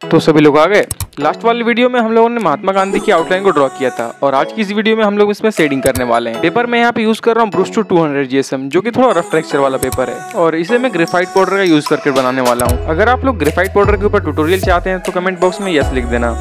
तो सभी लोग आ गए। लास्ट वाली वीडियो में हम लोगों ने महात्मा गांधी की आउटलाइन को ड्रॉ किया था और आज की इस वीडियो में हम लोग इसमें शेडिंग करने वाले हैं। पेपर मैं यहाँ पे यूज कर रहा हूँ BRuSTRO 200 GSM, जो कि थोड़ा रफ टेक्सचर वाला पेपर है और इसे मैं ग्रेफाइट पाउडर का यूज करके बनाने वाला हूँ। अगर आप लोग ग्रेफाइट पाउडर के ऊपर ट्यूटोरियल चाहते हैं तो कमेंट बॉक्स में यस लिख देना।